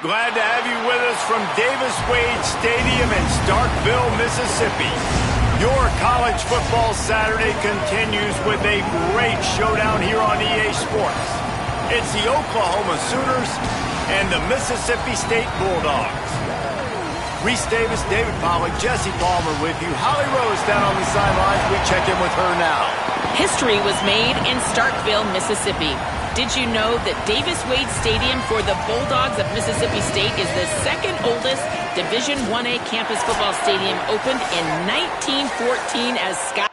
Glad to have you with us from Davis-Wade Stadium in Starkville, Mississippi. Your college football Saturday continues with a great showdown here on EA Sports. It's the Oklahoma Sooners and the Mississippi State Bulldogs. Reese Davis, David Pollack, Jesse Palmer with you. Holly Rose down on the sidelines. We check in with her now. History was made in Starkville, Mississippi. Did you know that Davis-Wade Stadium for the Bulldogs of Mississippi State is the second oldest Division I-A campus football stadium, opened in 1914 as Scott.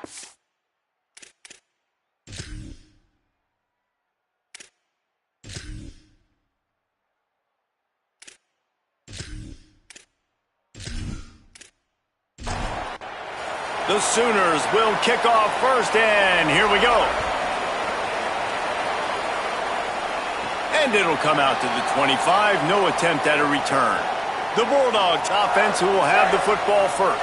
The Sooners will kick off first, and here we go. And it'll come out to the 25. No attempt at a return. The Bulldogs offense who will have the football first.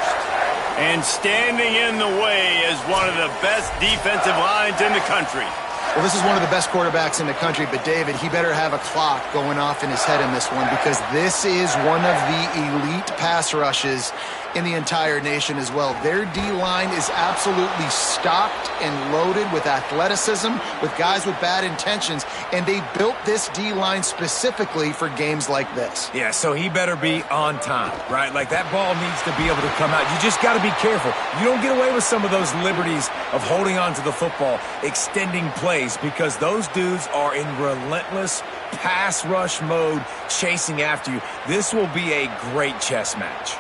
And standing in the way is one of the best defensive lines in the country. Well, this is one of the best quarterbacks in the country, but David, he better have a clock going off in his head in this one, because this is one of the elite pass rushes in the entire nation as well. Their D-line is absolutely stocked and loaded with athleticism, with guys with bad intentions, and they built this D-line specifically for games like this. Yeah, so he better be on time, right? Like, that ball needs to be able to come out. You just got to be careful. You don't get away with some of those liberties of holding on to the football, extending plays, because those dudes are in relentless pass rush mode, chasing after you. This will be a great chess match.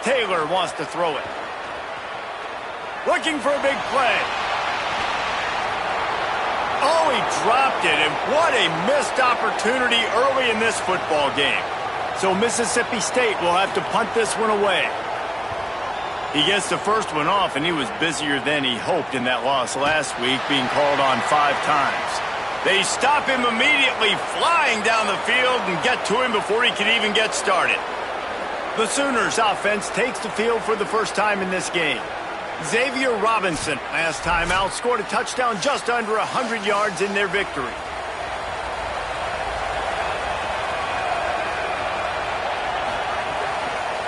Taylor wants to throw it. Looking for a big play. Oh, he dropped it, and what a missed opportunity early in this football game. So Mississippi State will have to punt this one away. He gets the first one off, and he was busier than he hoped in that loss last week, being called on 5 times. They stop him immediately, flying down the field, and get to him before he can even get started. The Sooners offense takes the field for the first time in this game. Xavier Robinson, last time out, scored a touchdown just under 100 yards in their victory.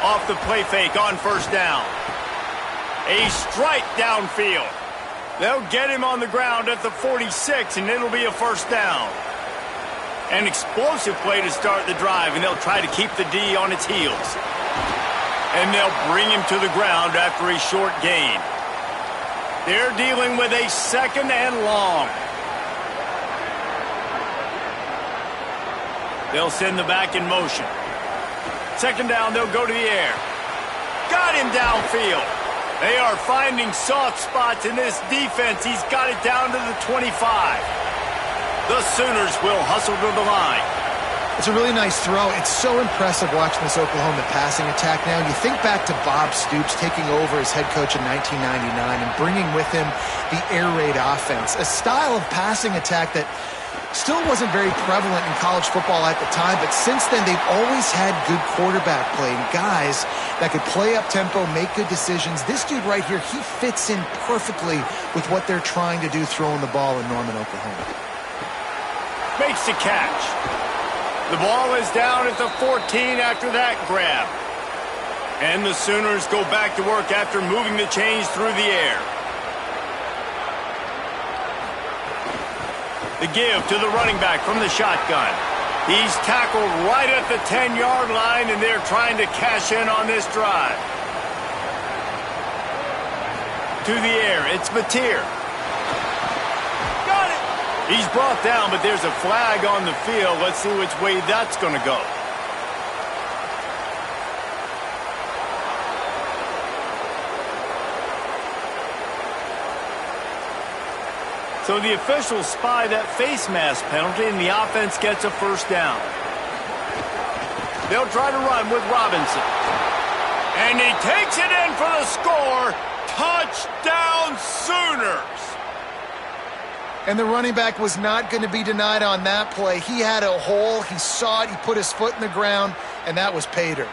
Off the play fake on first down. A strike downfield. They'll get him on the ground at the 46, and it'll be a first down. An explosive play to start the drive, and they'll try to keep the D on its heels. And they'll bring him to the ground after a short gain. They're dealing with a second and long. They'll send the back in motion. Second down, they'll go to the air. Got him downfield. They are finding soft spots in this defense. He's got it down to the 25. The Sooners will hustle to the line. It's a really nice throw. It's so impressive watching this Oklahoma passing attack now. You think back to Bob Stoops taking over as head coach in 1999 and bringing with him the air raid offense, a style of passing attack that still wasn't very prevalent in college football at the time, but since then they've always had good quarterback play and guys that could play up tempo, make good decisions. This dude right here, he fits in perfectly with what they're trying to do throwing the ball in Norman, Oklahoma. Makes the catch. The ball is down at the 14 after that grab. And the Sooners go back to work after moving the chains through the air. The give to the running back from the shotgun. He's tackled right at the 10-yard line, and they're trying to cash in on this drive. To the air, it's Mateer. Got it! He's brought down, but there's a flag on the field. Let's see which way that's going to go. So the officials spy that face mask penalty, and the offense gets a first down. They'll try to run with Robinson. And he takes it in for the score. Touchdown, Sooners! And the running back was not going to be denied on that play. He had a hole. He saw it. He put his foot in the ground, and that was pay dirt.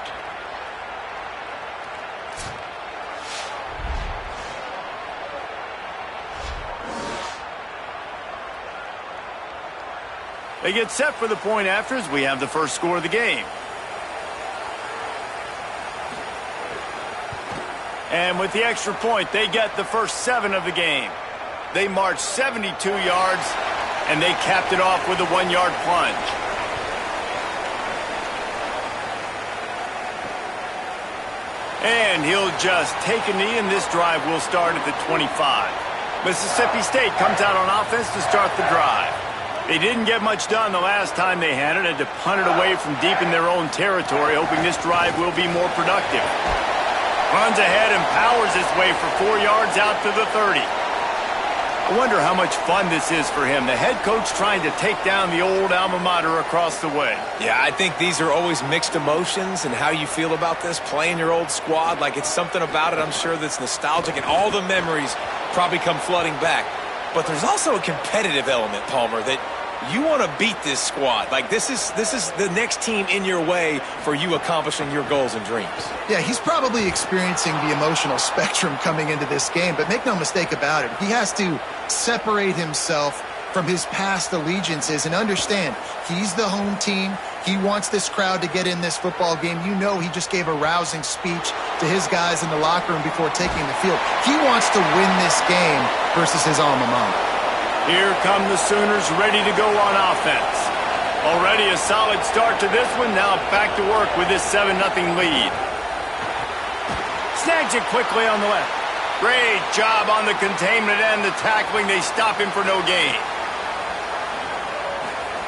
They get set for the point after as we have the first score of the game. And with the extra point, they get the first 7 of the game. They marched 72 yards, and they capped it off with a 1-yard plunge. And he'll just take a knee, and this drive will start at the 25. Mississippi State comes out on offense to start the drive. They didn't get much done the last time they had to punt it away from deep in their own territory, hoping this drive will be more productive. Runs ahead and powers his way for 4 yards out to the 30. I wonder how much fun this is for him. The head coach trying to take down the old alma mater across the way. Yeah, I think these are always mixed emotions and how you feel about this, playing your old squad. Like, it's something about it, I'm sure, that's nostalgic, and all the memories probably come flooding back. But there's also a competitive element, Palmer, that you want to beat this squad. Like, this is the next team in your way for you accomplishing your goals and dreams. Yeah, he's probably experiencing the emotional spectrum coming into this game, but make no mistake about it, he has to separate himself from his past allegiances and understand he's the home team. He wants this crowd to get in this football game. You know, he just gave a rousing speech to his guys in the locker room before taking the field. He wants to win this game versus his alma mater. Here come the Sooners ready to go on offense. Already a solid start to this one. Now back to work with this 7-0 lead. Snags it quickly on the left. Great job on the containment and the tackling. They stop him for no gain.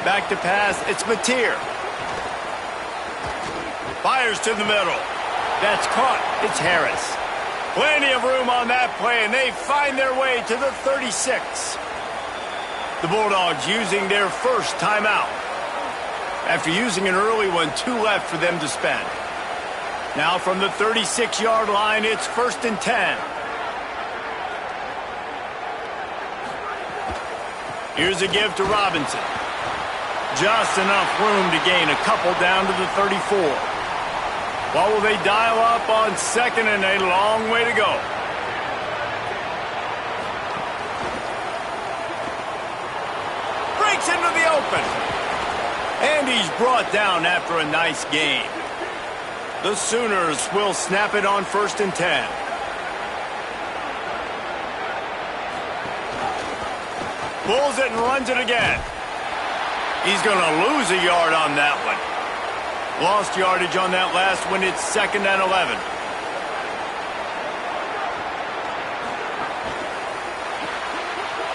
Back to pass. It's Mateer. Fires to the middle. That's caught. It's Harris. Plenty of room on that play, and they find their way to the 36. The Bulldogs using their first timeout. After using an early one, 2 left for them to spend. Now from the 36-yard line, it's 1st and 10. Here's a give to Robinson. Just enough room to gain a couple down to the 34. What will they dial up on 2nd and a long way to go? Breaks into the open. And he's brought down after a nice gain. The Sooners will snap it on 1st and 10. Pulls it and runs it again. He's going to lose a yard on that one. Lost yardage on that last one. It's 2nd and 11.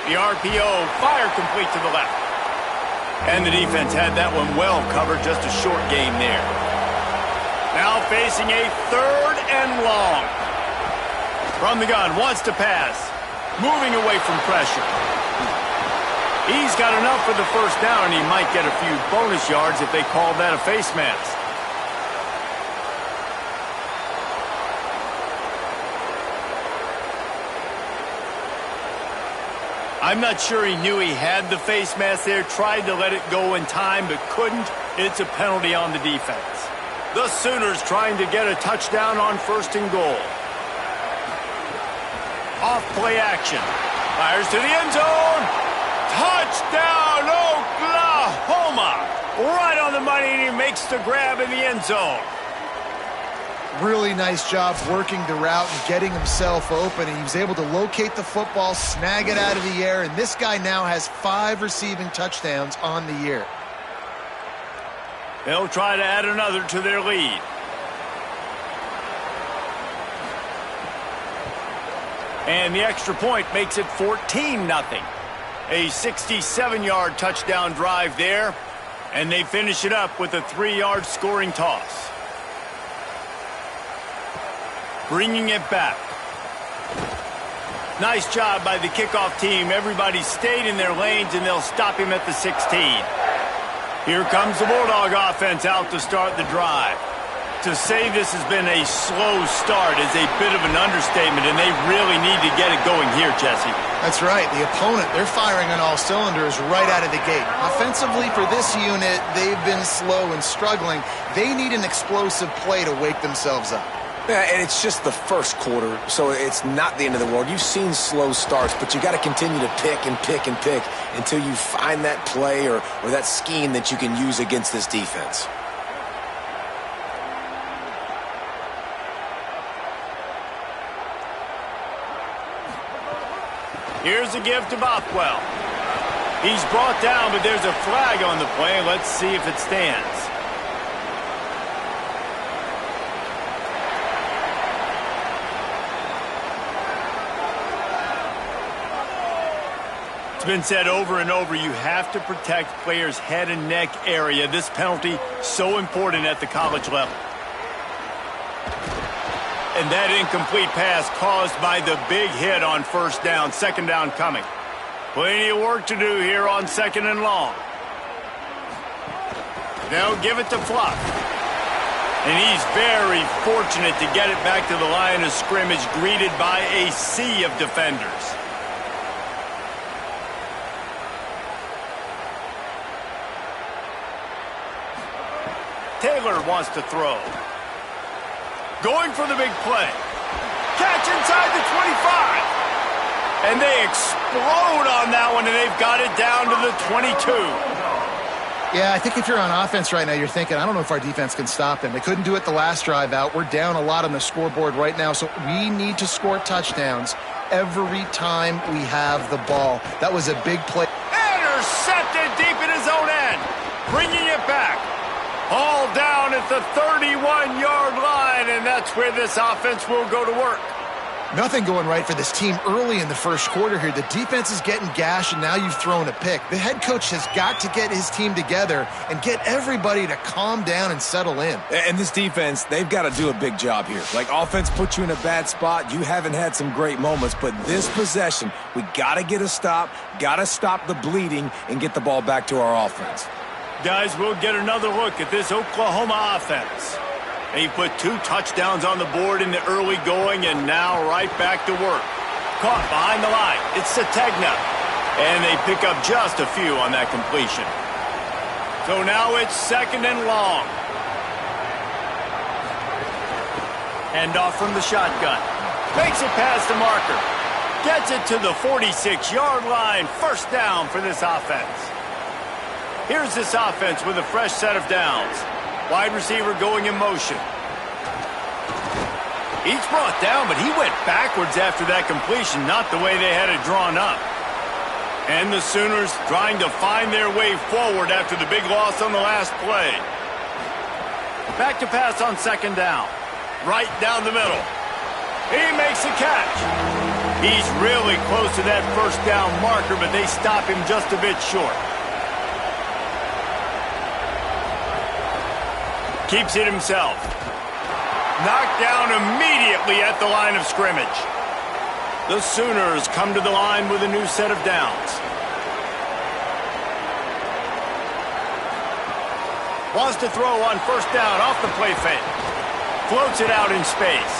The RPO, fire complete to the left. And the defense had that one well covered, just a short gain there. Now facing a 3rd and long. From the gun, wants to pass. Moving away from pressure. He's got enough for the first down, and he might get a few bonus yards if they call that a face mask. I'm not sure he knew he had the face mask there, tried to let it go in time, but couldn't. It's a penalty on the defense. The Sooners trying to get a touchdown on 1st and goal. Off play action. Fires to the end zone. Touchdown, Oklahoma! Right on the money, and he makes the grab in the end zone. Really nice job working the route and getting himself open. And he was able to locate the football, snag it out of the air, and this guy now has 5 receiving touchdowns on the year. They'll try to add another to their lead. And the extra point makes it 14-0. A 67-yard touchdown drive there, and they finish it up with a 3-yard scoring toss. Bringing it back. Nice job by the kickoff team. Everybody stayed in their lanes, and they'll stop him at the 16. Here comes the Bulldog offense out to start the drive. To say this has been a slow start is a bit of an understatement, and they really need to get it going here, Jesse. That's right. The opponent, they're firing on all cylinders right out of the gate. Offensively, for this unit, they've been slow and struggling. They need an explosive play to wake themselves up. Yeah, and it's just the first quarter, so it's not the end of the world. You've seen slow starts, but you got to continue to pick and pick and pick until you find that play or that scheme that you can use against this defense. Here's a give to Mcfl. He's brought down, but there's a flag on the play. Let's see if it stands. It's been said over and over, you have to protect players' head and neck area. This penalty, so important at the college level. And that incomplete pass caused by the big hit on first down. Second down coming. Plenty of work to do here on second and long. Now give it to Fluff. And he's very fortunate to get it back to the line of scrimmage, greeted by a sea of defenders. Taylor wants to throw. Going for the big play. Catch inside the 25. And they explode on that one, and they've got it down to the 22. Yeah, I think if you're on offense right now, you're thinking, I don't know if our defense can stop him. They couldn't do it the last drive out. We're down a lot on the scoreboard right now, so we need to score touchdowns every time we have the ball. That was a big play. Intercepted deep in his own end. Bringing it back. All down at the 31-yard line, and that's where this offense will go to work. Nothing going right for this team early in the first quarter here. The defense is getting gashed, and now you've thrown a pick. The head coach has got to get his team together and get everybody to calm down and settle in. And this defense, they've got to do a big job here. Like, offense puts you in a bad spot. You haven't had some great moments, but this possession, we got to get a stop, got to stop the bleeding, and get the ball back to our offense. Guys, we'll get another look at this Oklahoma offense. They put 2 touchdowns on the board in the early going, and now right back to work. Caught behind the line. It's Sategna. And they pick up just a few on that completion. So now it's second and long. Handoff from the shotgun. Makes it past the marker. Gets it to the 46-yard line. First down for this offense. Here's this offense with a fresh set of downs. Wide receiver going in motion. He's brought down, but he went backwards after that completion, not the way they had it drawn up. And the Sooners trying to find their way forward after the big loss on the last play. Back to pass on second down. Right down the middle. He makes the catch. He's really close to that first down marker, but they stop him just a bit short. Keeps it himself. Knocked down immediately at the line of scrimmage. The Sooners come to the line with a new set of downs. Wants to throw on first down off the play fake. Floats it out in space.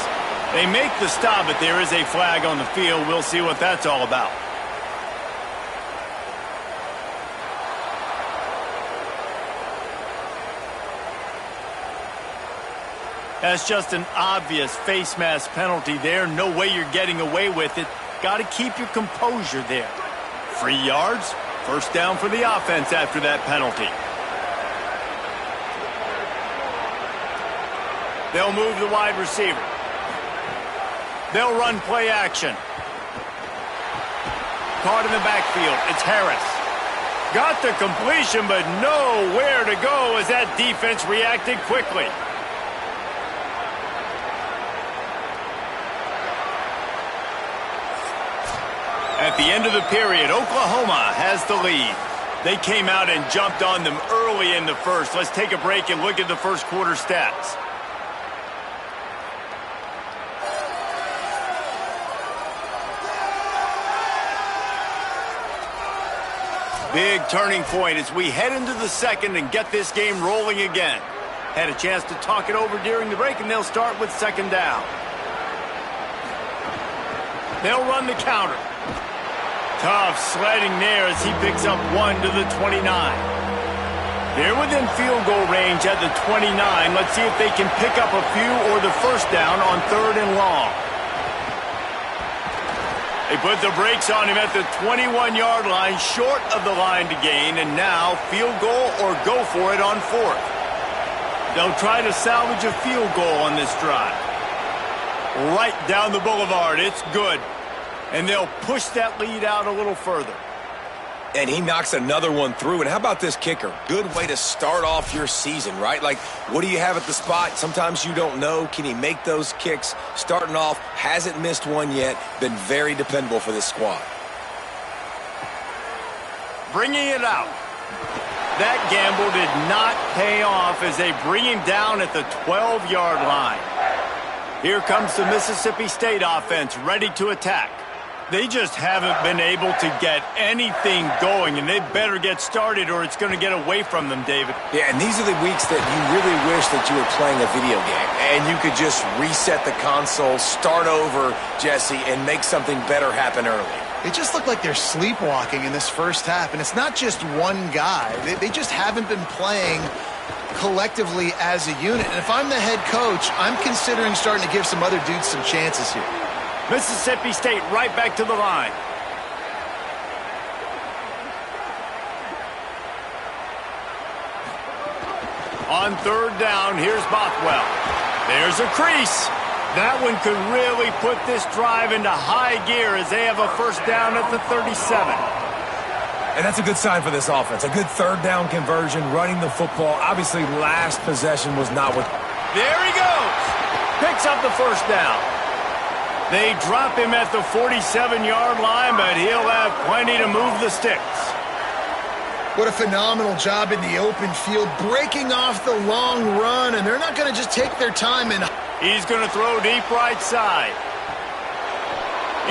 They make the stop, but there is a flag on the field. We'll see what that's all about. That's just an obvious face mask penalty there. No way you're getting away with it. Got to keep your composure there. 3 yards, first down for the offense after that penalty. They'll move the wide receiver. They'll run play action. Caught in the backfield. It's Harris. Got the completion, but nowhere to go as that defense reacted quickly. At the end of the period, Oklahoma has the lead. They came out and jumped on them early in the first. Let's take a break and look at the first quarter stats. Big turning point as we head into the second and get this game rolling again. Had a chance to talk it over during the break, and they'll start with second down. They'll run the counter. Tough sledding there as he picks up 1 to the 29. They're within field goal range at the 29. Let's see if they can pick up a few or the first down on 3rd and long. They put the brakes on him at the 21-yard line, short of the line to gain, and now field goal or go for it on 4th. They'll try to salvage a field goal on this drive. Right down the boulevard. It's good. And they'll push that lead out a little further. And he knocks another one through. And how about this kicker? Good way to start off your season, right? Like, what do you have at the spot? Sometimes you don't know. Can he make those kicks? Starting off, hasn't missed one yet. Been very dependable for this squad. Bringing it out. That gamble did not pay off as they bring him down at the 12-yard line. Here comes the Mississippi State offense ready to attack. They just haven't been able to get anything going, and they better get started or it's going to get away from them, David. Yeah, and these are the weeks that you really wish that you were playing a video game and you could just reset the console, start over, Jesse, and make something better happen early. They just look like they're sleepwalking in this first half, and it's not just one guy. They just haven't been playing collectively as a unit. And if I'm the head coach, I'm considering starting to give some other dudes some chances here. Mississippi State right back to the line. On 3rd down, here's Bothwell. There's a crease. That one could really put this drive into high gear as they have a first down at the 37. And that's a good sign for this offense. A good 3rd down conversion, running the football. Obviously, last possession was not what... There he goes. Picks up the first down. They drop him at the 47-yard line, but he'll have plenty to move the sticks. What a phenomenal job in the open field, breaking off the long run, and they're not going to just take their time and... He's going to throw deep right side.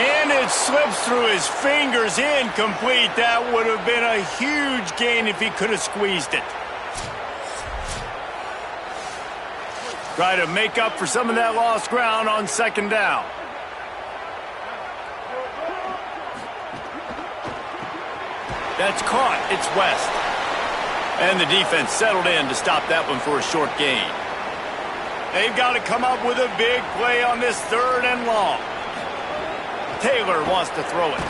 And it slips through his fingers, incomplete. That would have been a huge gain if he could have squeezed it. Try to make up for some of that lost ground on 2nd down. That's caught. It's West. And the defense settled in to stop that one for a short gain. They've got to come up with a big play on this 3rd and long. Taylor wants to throw it.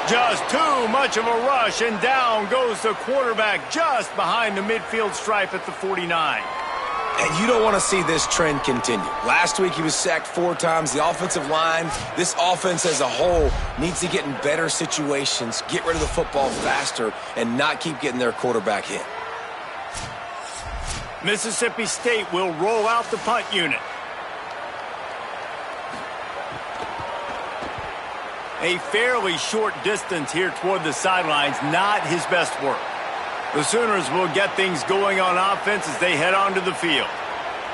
Just too much of a rush, and down goes the quarterback just behind the midfield stripe at the 49. And you don't want to see this trend continue. Last week, he was sacked 4 times. The offensive line, this offense as a whole, needs to get in better situations, get rid of the football faster, and not keep getting their quarterback hit. Mississippi State will roll out the punt unit. A fairly short distance here toward the sidelines, not his best work. The Sooners will get things going on offense as they head onto the field.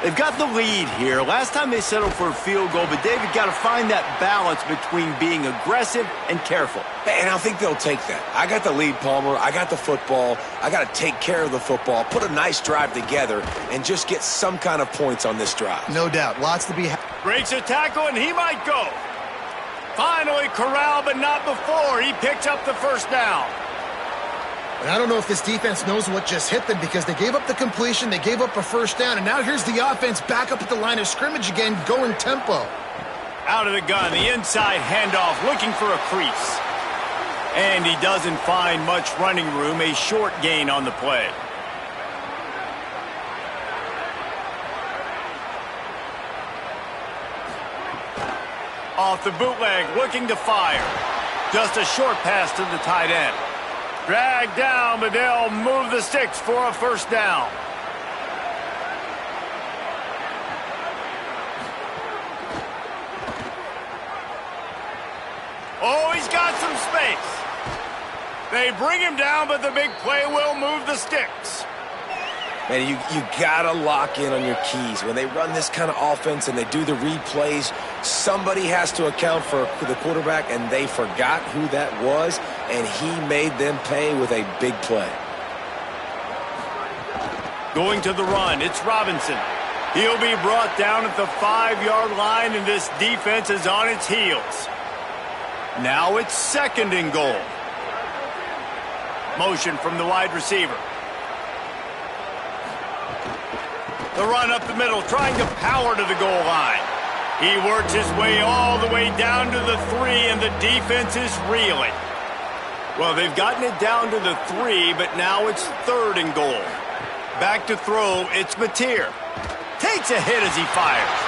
They've got the lead here. Last time they settled for a field goal, but David got to find that balance between being aggressive and careful. And I think they'll take that. I got the lead, Palmer. I got the football. I got to take care of the football, put a nice drive together, and just get some kind of points on this drive. No doubt. Lots to be... Breaks a tackle, and he might go. Finally corralled, but not before. He picks up the first down. And I don't know if this defense knows what just hit them because they gave up the completion, they gave up a first down, and now here's the offense back up at the line of scrimmage again, going tempo. Out of the gun, the inside handoff, looking for a crease. And he doesn't find much running room, a short gain on the play. Off the bootleg, looking to fire. Just a short pass to the tight end. Dragged down, but they'll move the sticks for a first down. Oh, he's got some space. They bring him down, but the big play will move the sticks. Man, you got to lock in on your keys. When they run this kind of offense and they do the replays, somebody has to account for the quarterback, and they forgot who that was, and he made them pay with a big play. Going to the run, it's Robinson. He'll be brought down at the 5-yard line, and this defense is on its heels. Now it's 2nd and goal. Motion from the wide receiver. The run up the middle, trying to power to the goal line. He works his way all the way down to the 3, and the defense is reeling. Well, they've gotten it down to the 3, but now it's 3rd and goal. Back to throw, it's Mcfl. Takes a hit as he fires.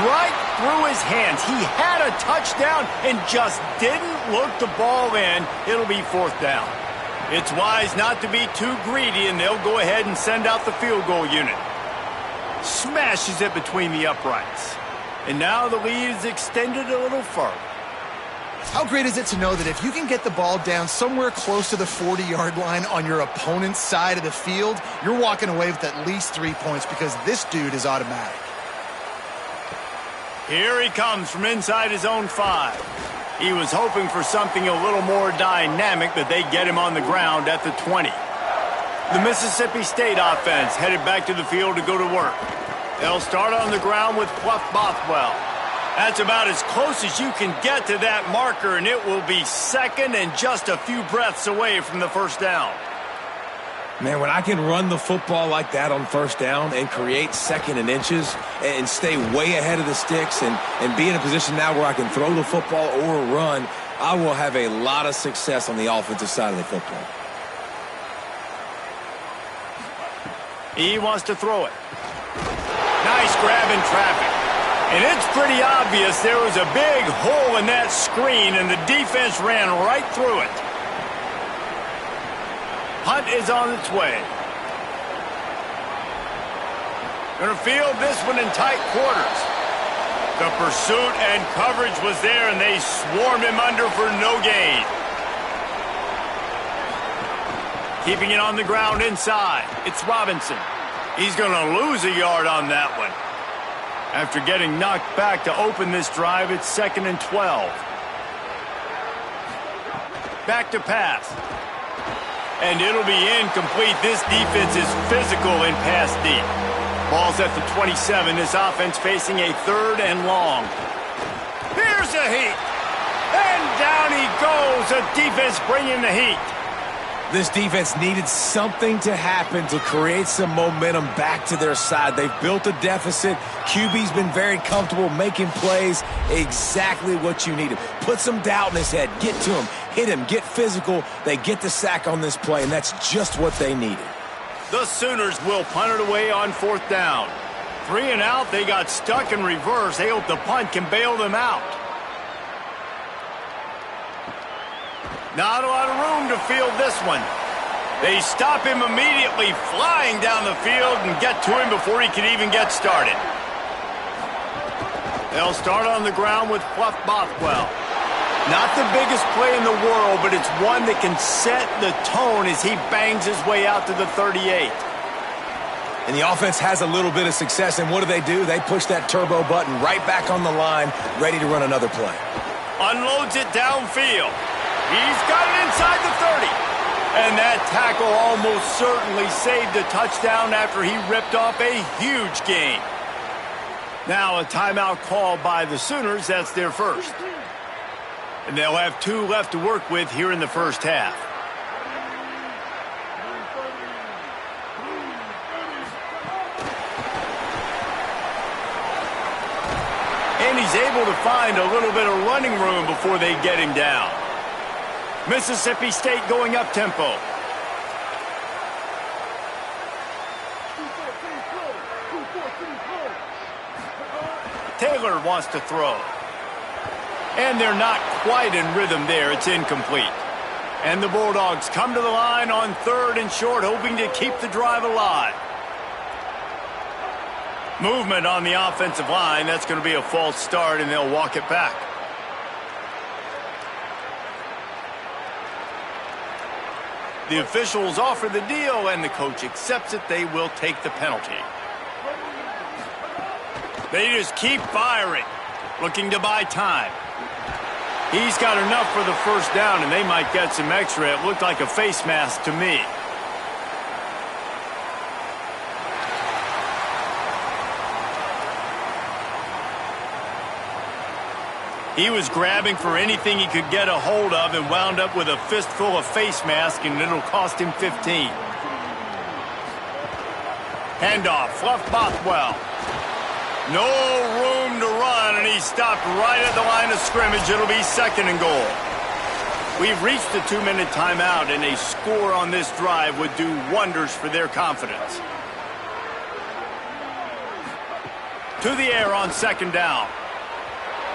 Right through his hands. He had a touchdown and just didn't look the ball in. It'll be 4th down. It's wise not to be too greedy, and they'll go ahead and send out the field goal unit. Smashes it between the uprights. And now the lead is extended a little further. How great is it to know that if you can get the ball down somewhere close to the 40-yard line on your opponent's side of the field, you're walking away with at least 3 points because this dude is automatic. Here he comes from inside his own 5. He was hoping for something a little more dynamic, but they get him on the ground at the 20. The Mississippi State offense headed back to the field to go to work. They'll start on the ground with Mcfl. That's about as close as you can get to that marker, and it will be 2nd and just a few breaths away from the 1st down. Man, when I can run the football like that on 1st down and create 2nd and inches and stay way ahead of the sticks and be in a position now where I can throw the football or run, I will have a lot of success on the offensive side of the football. He wants to throw it. Nice grab in traffic. And it's pretty obvious there was a big hole in that screen, and the defense ran right through it. Punt is on its way. Gonna field this one in tight quarters. The pursuit and coverage was there, and they swarmed him under for no gain. Keeping it on the ground inside. It's Robinson. He's gonna lose a yard on that one. After getting knocked back to open this drive, it's 2nd and 12. Back to pass. And it'll be incomplete. This defense is physical in pass deep. Ball's at the 27. This offense facing a 3rd and long. Here's a heat. And down he goes. The defense bringing the heat. This defense needed something to happen to create some momentum back to their side. They've built a deficit. QB's been very comfortable making plays. Exactly what you needed. Put some doubt in his head. Get to him. Hit him. Get physical. They get the sack on this play, and that's just what they needed. The Sooners will punt it away on 4th down. 3 and out. They got stuck in reverse. They hope the punt can bail them out. Not a lot of room to field this one. They stop him immediately, flying down the field, and get to him before he can even get started. They'll start on the ground with Mcfl. Not the biggest play in the world, but it's one that can set the tone as he bangs his way out to the 38. And the offense has a little bit of success, and what do? They push that turbo button right back on the line, ready to run another play. Unloads it downfield. He's got it inside the 30. And that tackle almost certainly saved a touchdown after he ripped off a huge gain. Now a timeout called by the Sooners. That's their first. And they'll have 2 left to work with here in the 1st half. And he's able to find a little bit of running room before they get him down. Mississippi State going up tempo. Taylor wants to throw. And they're not quite in rhythm there. It's incomplete. And the Bulldogs come to the line on 3rd and short, hoping to keep the drive alive. Movement on the offensive line. That's going to be a false start, and they'll walk it back. The officials offer the deal, and the coach accepts it. They will take the penalty. They just keep firing, looking to buy time. He's got enough for the 1st down, and they might get some extra. It looked like a face mask to me. He was grabbing for anything he could get a hold of and wound up with a fistful of face mask, and it'll cost him 15. Handoff, fluff Bothwell. No room to run, and he stopped right at the line of scrimmage. It'll be 2nd and goal. We've reached the 2-minute timeout, and a score on this drive would do wonders for their confidence. To the air on 2nd down.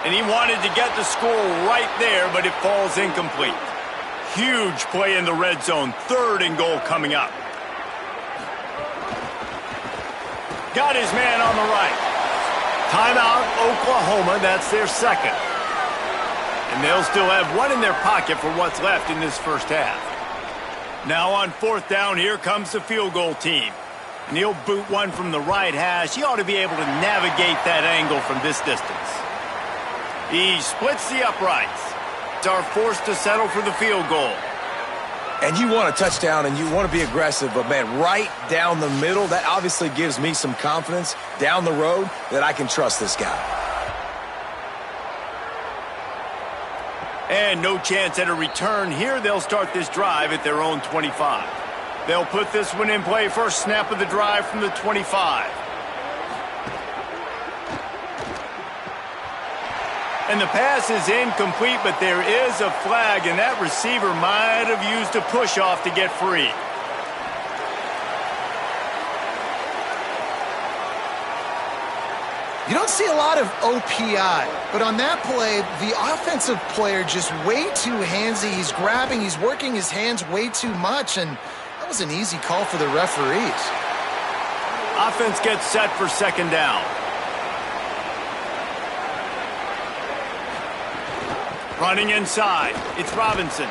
And he wanted to get the score right there, but it falls incomplete. Huge play in the red zone. 3rd and goal coming up. Got his man on the right. Timeout, Oklahoma. That's their 2nd. And they'll still have one in their pocket for what's left in this first half. Now on 4th down, here comes the field goal team. And he'll boot one from the right hash. He ought to be able to navigate that angle from this distance. He splits the uprights. Are forced to settle for the field goal. And you want a touchdown and you want to be aggressive, but man, right down the middle, that obviously gives me some confidence down the road that I can trust this guy. And no chance at a return here. They'll start this drive at their own 25. They'll put this one in play. First snap of the drive from the 25. And the pass is incomplete, but there is a flag, and that receiver might have used a push-off to get free. You don't see a lot of OPI, but on that play, the offensive player just way too handsy. He's grabbing, he's working his hands way too much, and that was an easy call for the referees. Offense gets set for 2nd down. Running inside, it's Robinson.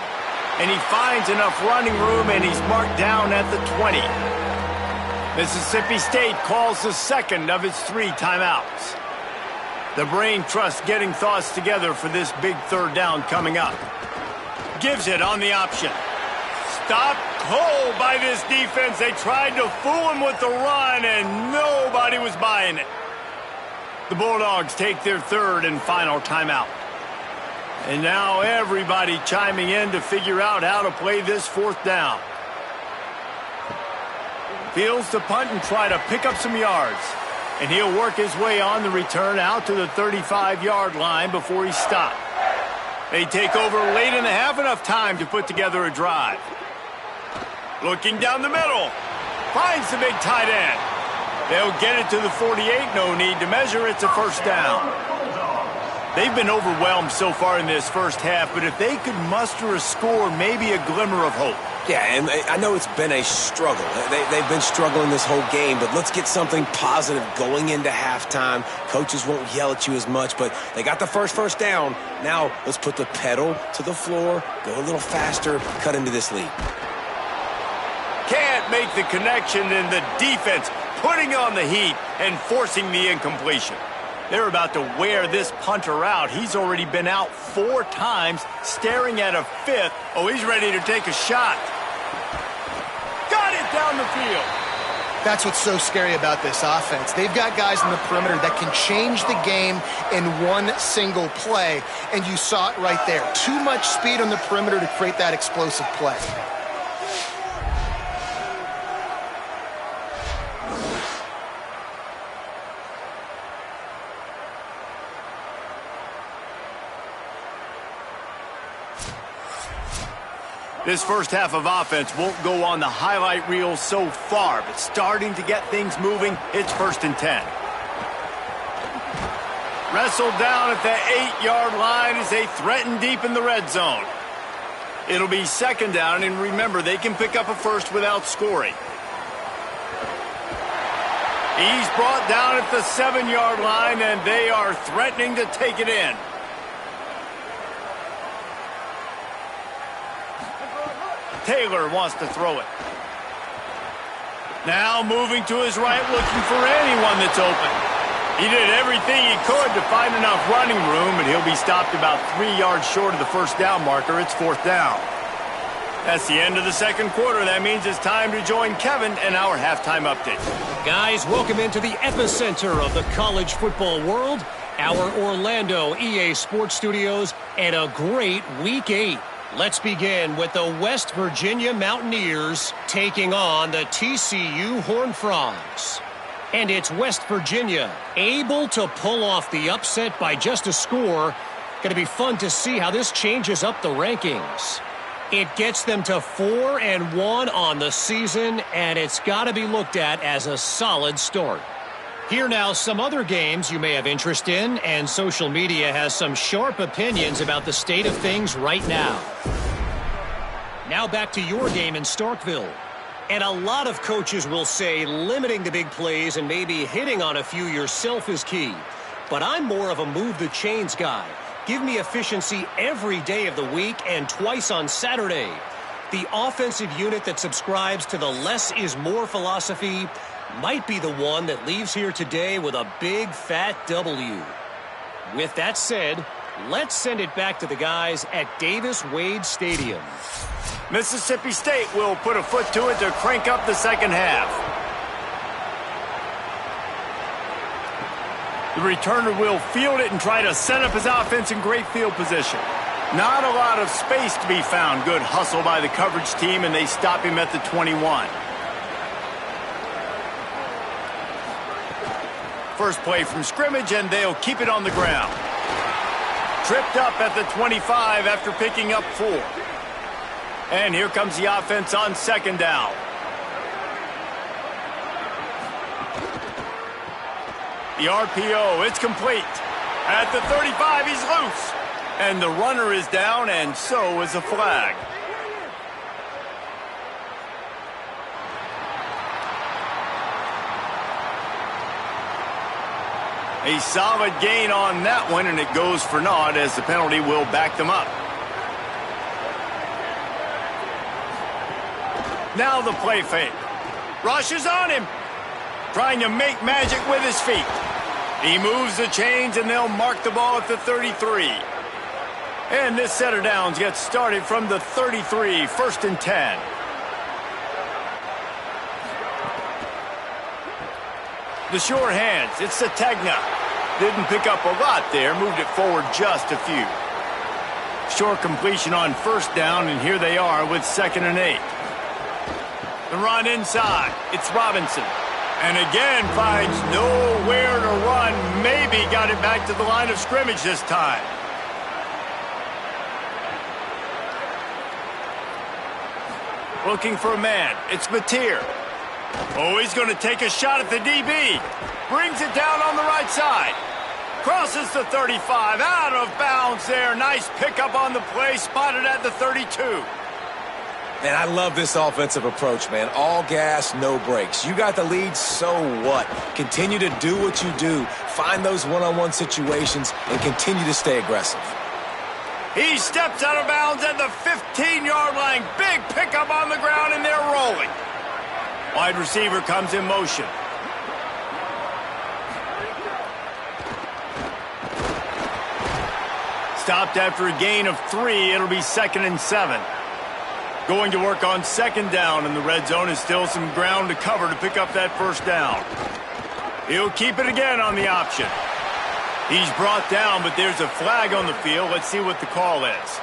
And he finds enough running room, and he's marked down at the 20. Mississippi State calls the 2nd of its 3 timeouts. The brain trust getting thoughts together for this big 3rd down coming up. Gives it on the option. Stopped cold by this defense. They tried to fool him with the run, and nobody was buying it. The Bulldogs take their 3rd and final timeout. And now everybody chiming in to figure out how to play this 4th down. Fields to punt and try to pick up some yards. And he'll work his way on the return out to the 35-yard line before he's stopped. They take over late in the half, enough time to put together a drive. Looking down the middle. Finds the big tight end. They'll get it to the 48. No need to measure. It's a 1st down. They've been overwhelmed so far in this first half, but if they could muster a score, maybe a glimmer of hope. Yeah, and I know it's been a struggle. They've been struggling this whole game, but let's get something positive going into halftime. Coaches won't yell at you as much, but they got the first down. Now let's put the pedal to the floor, go a little faster, cut into this lead. Can't make the connection, and the defense putting on the heat and forcing the incompletion. They're about to wear this punter out. He's already been out 4 times, staring at a 5th. Oh, he's ready to take a shot. Got it down the field. That's what's so scary about this offense. They've got guys in the perimeter that can change the game in one single play, and you saw it right there. Too much speed on the perimeter to create that explosive play. This first half of offense won't go on the highlight reel so far, but starting to get things moving, it's 1st and 10. Wrestled down at the 8-yard line as they threaten deep in the red zone. It'll be 2nd down, and remember, they can pick up a 1st without scoring. He's brought down at the 7-yard line, and they are threatening to take it in. Taylor wants to throw it. Now moving to his right, looking for anyone that's open. He did everything he could to find enough running room, but he'll be stopped about 3 yards short of the 1st down marker. It's 4th down. That's the end of the 2nd quarter. That means it's time to join Kevin and our halftime update. Guys, welcome into the epicenter of the college football world, our Orlando EA Sports Studios, and a great Week 8. Let's begin with the West Virginia Mountaineers taking on the TCU Horned Frogs. And it's West Virginia able to pull off the upset by just a score. Going to be fun to see how this changes up the rankings. It gets them to 4-1 on the season, and it's got to be looked at as a solid start. Here now, some other games you may have interest in, and social media has some sharp opinions about the state of things right now. Now back to your game in Starkville. And a lot of coaches will say limiting the big plays and maybe hitting on a few yourself is key. But I'm more of a move the chains guy. Give me efficiency every day of the week and twice on Saturday. The offensive unit that subscribes to the less is more philosophy might be the one that leaves here today with a big fat W. With that said, let's send it back to the guys at Davis-Wade Stadium. Mississippi State will put a foot to it to crank up the second half. The returner will field it and try to set up his offense in great field position. Not a lot of space to be found. Good hustle by the coverage team, and they stop him at the 21. First play from scrimmage, and they'll keep it on the ground. Tripped up at the 25 after picking up 4. And here comes the offense on second down. The RPO, it's complete. At the 35, he's loose. And the runner is down, and so is a flag. A solid gain on that one, and it goes for naught as the penalty will back them up. Now the play fake. Rush is on him. Trying to make magic with his feet. He moves the chains, and they'll mark the ball at the 33. And this set of downs gets started from the 33, 1st and 10. The sure hands, it's Sategna. Didn't pick up a lot there, moved it forward just a few. Short completion on first down, and here they are with 2nd and 8. The run inside, it's Robinson. And again finds nowhere to run. Maybe got it back to the line of scrimmage this time. Looking for a man, it's Mateer. Oh, he's going to take a shot at the DB. Brings it down on the right side. Crosses the 35, out of bounds there. Nice pickup on the play, spotted at the 32. Man, I love this offensive approach, man. All gas, no brakes. You got the lead, so what? Continue to do what you do. Find those one-on-one situations and continue to stay aggressive. He steps out of bounds at the 15-yard line. Big pickup on the ground, and they're rolling. Wide receiver comes in motion. Stopped after a gain of 3. It'll be 2nd and 7. Going to work on second down, and the red zone is still some ground to cover to pick up that first down. He'll keep it again on the option. He's brought down, but there's a flag on the field. Let's see what the call is.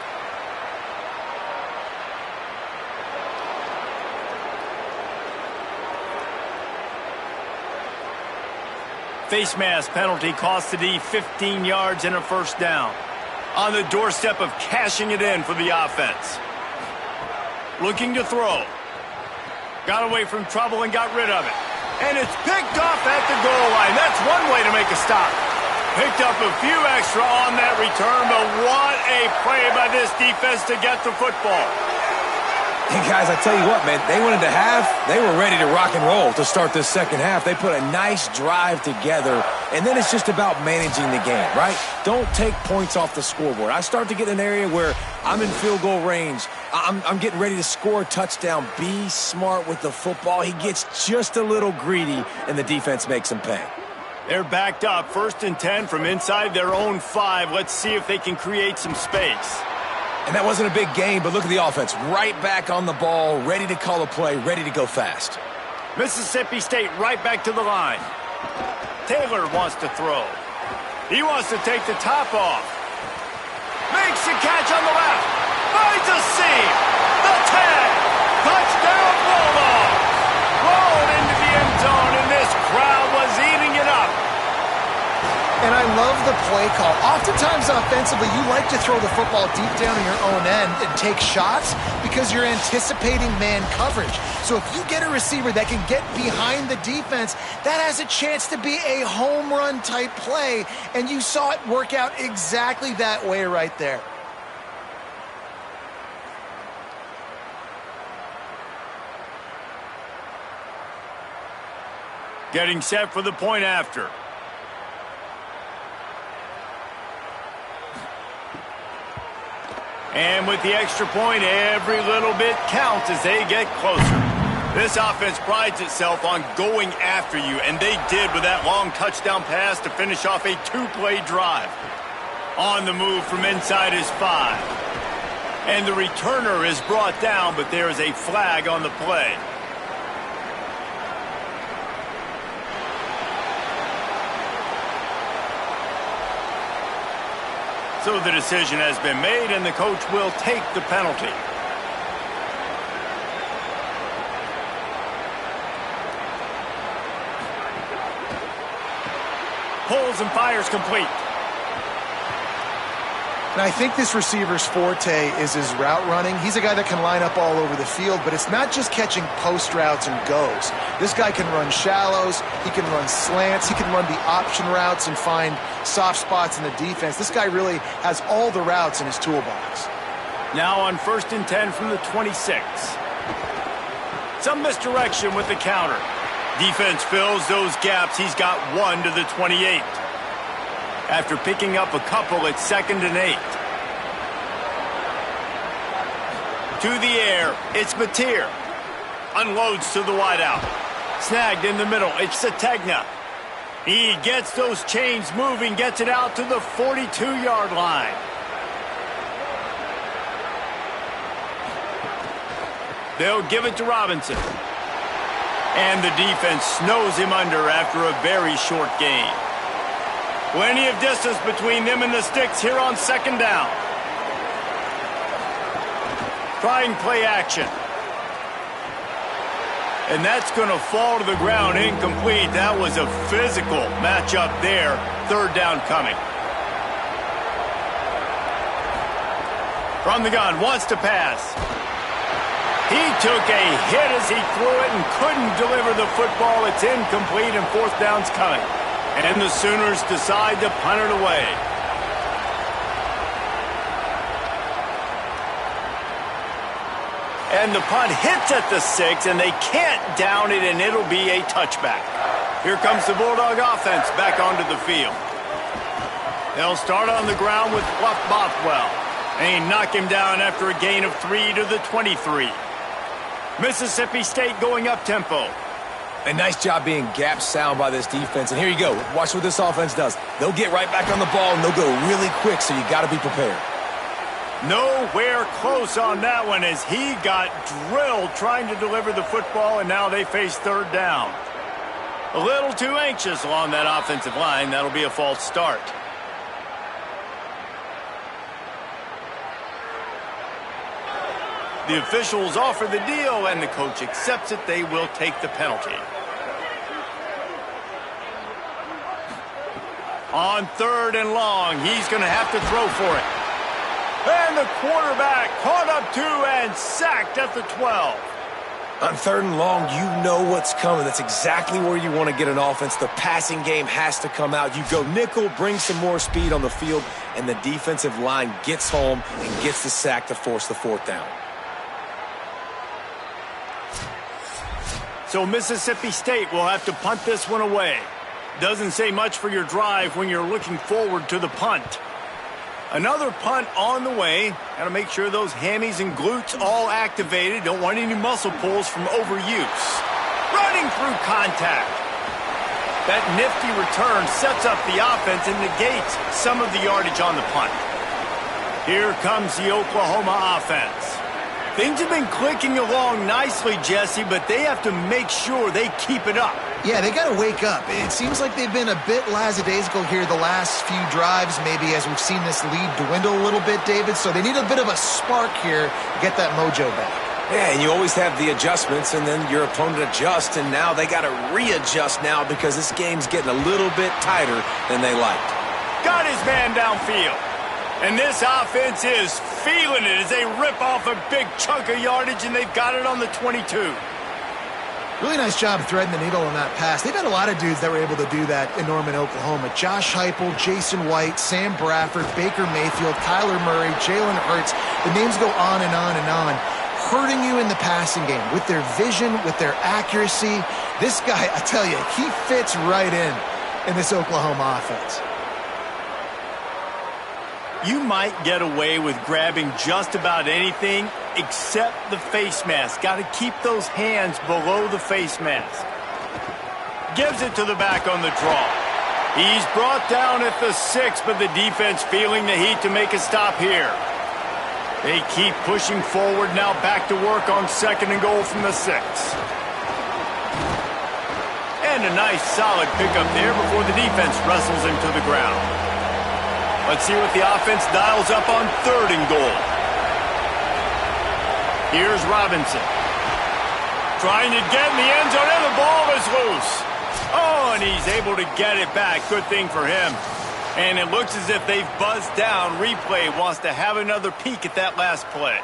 Face mask penalty cost the D 15 yards and a first down. On the doorstep of cashing it in for the offense. Looking to throw. Got away from trouble and got rid of it. And it's picked off at the goal line. That's one way to make a stop. Picked up a few extra on that return, but what a play by this defense to get the football. Hey, guys, I tell you what, man, they wanted to they were ready to rock and roll to start this second half. They put a nice drive together, and then it's just about managing the game, right? Don't take points off the scoreboard. I start to get in an area where I'm in field goal range. I'm getting ready to score a touchdown. Be smart with the football. He gets just a little greedy, and the defense makes him pay. They're backed up, 1st and 10 from inside their own 5. Let's see if they can create some space. And that wasn't a big game, but look at the offense. Right back on the ball, ready to call a play, ready to go fast. Mississippi State right back to the line. Taylor wants to throw. He wants to take the top off. Makes the catch on the left. Finds a seam. The tag. Touchdown, Bulldogs. Rolled into the end zone, and this crowd was eating it up. And I love the play call. Oftentimes offensively, you like to throw the football deep down in your own end and take shots because you're anticipating man coverage. So if you get a receiver that can get behind the defense, that has a chance to be a home run type play. And you saw it work out exactly that way right there. Getting set for the point after. And with the extra point, every little bit counts as they get closer. This offense prides itself on going after you, and they did with that long touchdown pass to finish off a two-play drive. On the move from inside his 5. And the returner is brought down, but there is a flag on the play. So the decision has been made, and the coach will take the penalty. Pulls and fires complete. And I think this receiver's forte is his route running. He's a guy that can line up all over the field, but it's not just catching post routes and goes. This guy can run shallows, he can run slants, he can run the option routes and find soft spots in the defense. This guy really has all the routes in his toolbox. Now on 1st and 10 from the 26. Some misdirection with the counter. Defense fills those gaps. He's got 1 to the 28. After picking up a couple, it's 2nd and 8. To the air, it's Mcfl. Unloads to the wideout. Snagged in the middle, it's Sategna. He gets those chains moving, gets it out to the 42-yard line. They'll give it to Robinson. And the defense snows him under after a very short gain. Plenty of distance between them and the sticks here on 2nd down. Trying play action. And that's going to fall to the ground incomplete. That was a physical matchup there. 3rd down coming. From the gun, wants to pass. He took a hit as he threw it and couldn't deliver the football. It's incomplete, and 4th down's coming. And the Sooners decide to punt it away. And the punt hits at the 6, and they can't down it, and it'll be a touchback. Here comes the Bulldog offense back onto the field. They'll start on the ground with Fluff Bothwell. And he knock him down after a gain of 3 to the 23. Mississippi State going up-tempo. A nice job being gap sound by this defense. And here you go. Watch what this offense does. They'll get right back on the ball, and they'll go really quick, so you got to be prepared. Nowhere close on that one as he got drilled trying to deliver the football, and now they face 3rd down. A little too anxious along that offensive line. That'll be a false start. The officials offer the deal, and the coach accepts it. They will take the penalty. On 3rd and long, he's going to have to throw for it. And the quarterback caught up 2 and sacked at the 12. On 3rd and long, you know what's coming. That's exactly where you want to get an offense. The passing game has to come out. You go nickel, bring some more speed on the field, and the defensive line gets home and gets the sack to force the 4th down. So Mississippi State will have to punt this one away. Doesn't say much for your drive when you're looking forward to the punt. Another punt on the way. Got to make sure those hammies and glutes all activated. Don't want any muscle pulls from overuse. Running through contact. That nifty return sets up the offense and negates some of the yardage on the punt. Here comes the Oklahoma offense. Things have been clicking along nicely, Jesse, but they have to make sure they keep it up. Yeah, they got to wake up. It seems like they've been a bit lackadaisical here the last few drives, maybe as we've seen this lead dwindle a little bit, David. So they need a bit of a spark here to get that mojo back. Yeah, and you always have the adjustments, and then your opponent adjusts, and now they got to readjust now because this game's getting a little bit tighter than they liked. Got his man downfield. And this offense is feeling it as they rip off a big chunk of yardage, and they've got it on the 22. Really nice job threading the needle on that pass. They've had a lot of dudes that were able to do that in Norman, Oklahoma. Josh Heupel, Jason White, Sam Bradford, Baker Mayfield, Kyler Murray, Jalen Hurts. The names go on and on and on. Hurting you in the passing game with their vision, with their accuracy. This guy, I tell you, he fits right in this Oklahoma offense. You might get away with grabbing just about anything except the face mask. Got to keep those hands below the face mask. Gives it to the back on the draw. He's brought down at the 6, but the defense feeling the heat to make a stop here. They keep pushing forward, now back to work on 2nd and goal from the 6. And a nice solid pickup there before the defense wrestles him to the ground. Let's see what the offense dials up on 3rd and goal. Here's Robinson. Trying to get in the end zone, and the ball is loose. Oh, and he's able to get it back. Good thing for him. And it looks as if they've buzzed down. Replay wants to have another peek at that last play.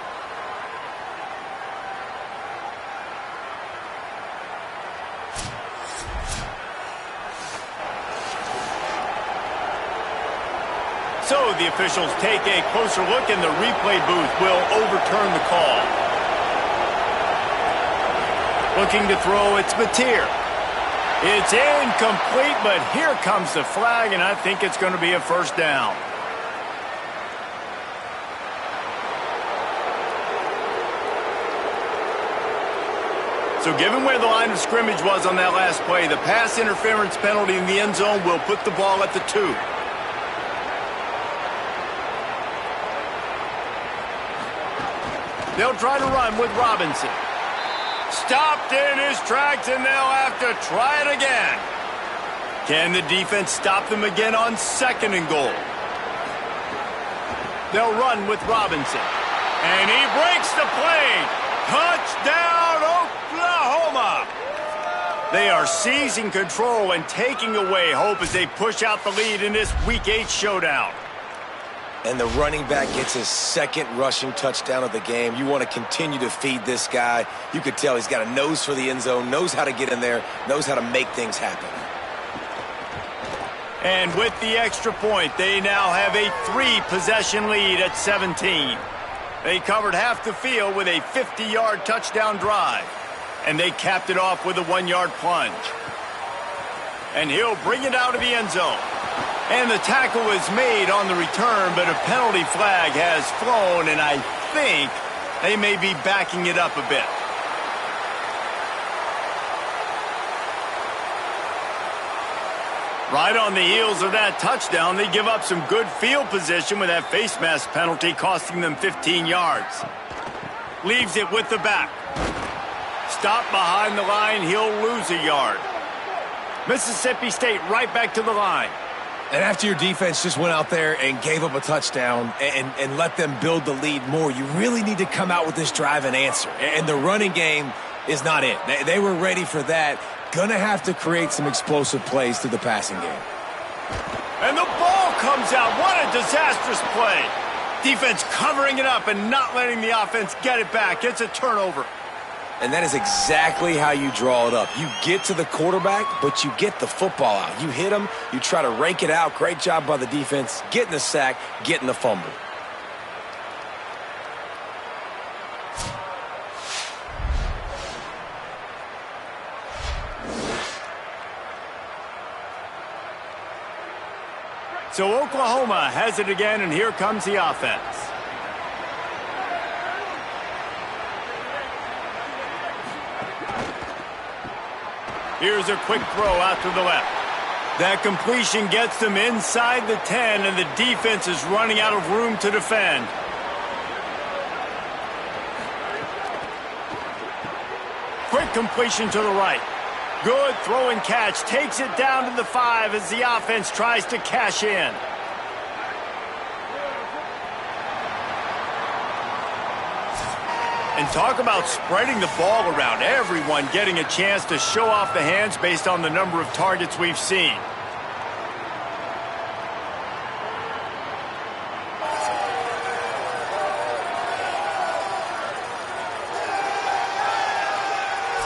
So the officials take a closer look, and the replay booth will overturn the call. Looking to throw, it's Mateer. It's incomplete, but here comes the flag, and I think it's going to be a first down. So given where the line of scrimmage was on that last play, the pass interference penalty in the end zone will put the ball at the 2. They'll try to run with Robinson. Stopped in his tracks, and they'll have to try it again. Can the defense stop them again on 2nd and goal? They'll run with Robinson. And he breaks the plane. Touchdown, Oklahoma! They are seizing control and taking away hope as they push out the lead in this Week 8 showdown. And the running back gets his 2nd rushing touchdown of the game. You want to continue to feed this guy. You could tell he's got a nose for the end zone, knows how to get in there, knows how to make things happen. And with the extra point, they now have a 3-possession lead at 17. They covered half the field with a 50-yard touchdown drive. And they capped it off with a 1-yard plunge. And he'll bring it out of the end zone. And the tackle is made on the return, but a penalty flag has flown, and I think they may be backing it up a bit. Right on the heels of that touchdown, they give up some good field position with that face mask penalty costing them 15 yards. Leaves it with the back. Stop behind the line, he'll lose a yard. Mississippi State right back to the line. And after your defense just went out there and gave up a touchdown and let them build the lead more, you really need to come out with this drive and answer. And the running game is not it. They were ready for that. Gonna have to create some explosive plays through the passing game. And the ball comes out. What a disastrous play. Defense covering it up and not letting the offense get it back. It's a turnover. And that is exactly how you draw it up. You get to the quarterback, but you get the football out. You hit him, you try to rake it out. Great job by the defense, getting the sack, getting the fumble. So Oklahoma has it again, and here comes the offense. Here's a quick throw out to the left. That completion gets them inside the 10, and the defense is running out of room to defend. Quick completion to the right. Good throw and catch. Takes it down to the 5 as the offense tries to cash in. And talk about spreading the ball around. Everyone getting a chance to show off the hands based on the number of targets we've seen.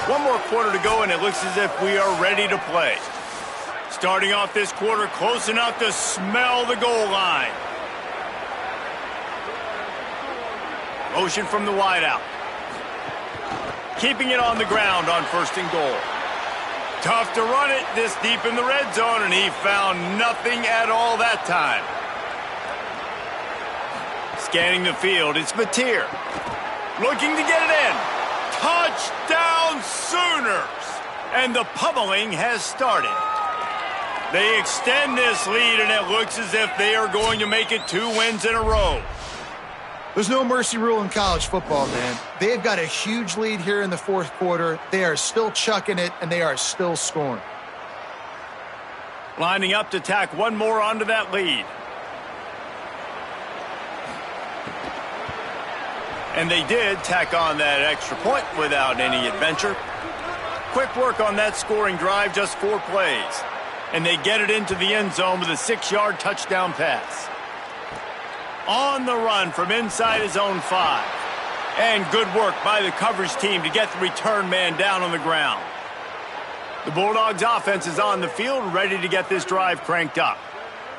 One more quarter to go, and it looks as if we are ready to play. Starting off this quarter close enough to smell the goal line. Motion from the wideout. Keeping it on the ground on 1st and goal. Tough to run it this deep in the red zone, and he found nothing at all that time. Scanning the field, it's Mateer. Looking to get it in. Touchdown Sooners! And the pummeling has started. They extend this lead, and it looks as if they are going to make it 2 wins in a row. There's no mercy rule in college football, man. They've got a huge lead here in the 4th quarter. They are still chucking it, and they are still scoring. Lining up to tack one more onto that lead. And they did tack on that extra point without any adventure. Quick work on that scoring drive, just 4 plays. And they get it into the end zone with a 6-yard touchdown pass. On the run from inside his own 5. And good work by the coverage team to get the return man down on the ground. The Bulldogs offense is on the field, ready to get this drive cranked up.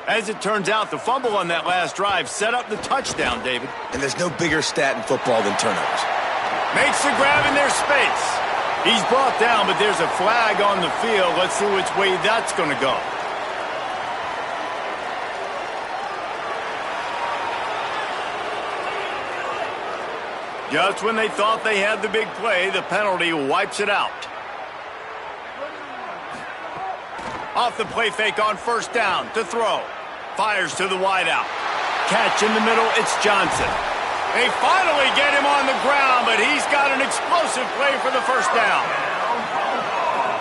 As it turns out, the fumble on that last drive set up the touchdown, David. And there's no bigger stat in football than turnovers. Makes the grab in their space. He's brought down, but there's a flag on the field. Let's see which way that's going to go. Just when they thought they had the big play, the penalty wipes it out. Off the play fake on 1st down to throw. Fires to the wideout. Catch in the middle, it's Johnson. They finally get him on the ground, but he's got an explosive play for the 1st down.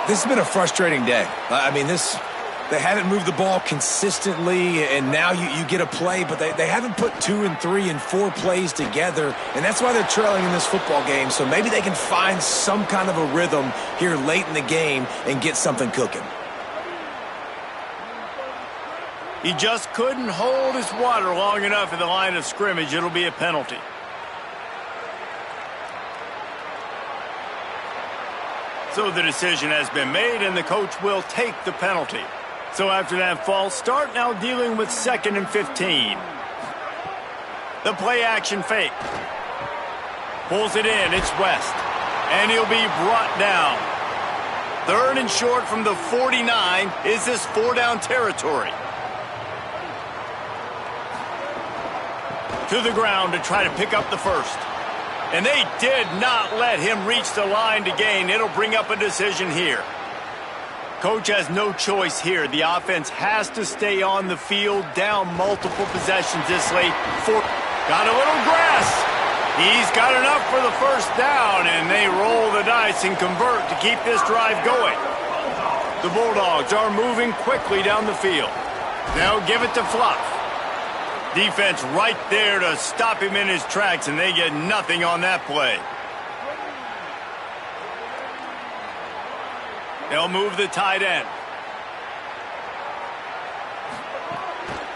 This has been a frustrating day. I mean, they haven't moved the ball consistently, and now you get a play, but they haven't put 2 and 3 and 4 plays together, and that's why they're trailing in this football game. So maybe they can find some kind of a rhythm here late in the game and get something cooking. He just couldn't hold his water long enough in the line of scrimmage. It'll be a penalty. So the decision has been made, and the coach will take the penalty. So after that false start, now dealing with 2nd and 15. The play action fake. Pulls it in, it's West. And he'll be brought down. 3rd and short from the 49. Is this 4-down territory? To the ground to try to pick up the 1st. And they did not let him reach the line to gain. It'll bring up a decision here. Coach has no choice here. The offense has to stay on the field, down multiple possessions this late. Got a little grass. He's got enough for the 1st down, and they roll the dice and convert to keep this drive going. The Bulldogs are moving quickly down the field. Now give it to Fluff. Defense right there to stop him in his tracks, and they get nothing on that play. They'll move the tight end.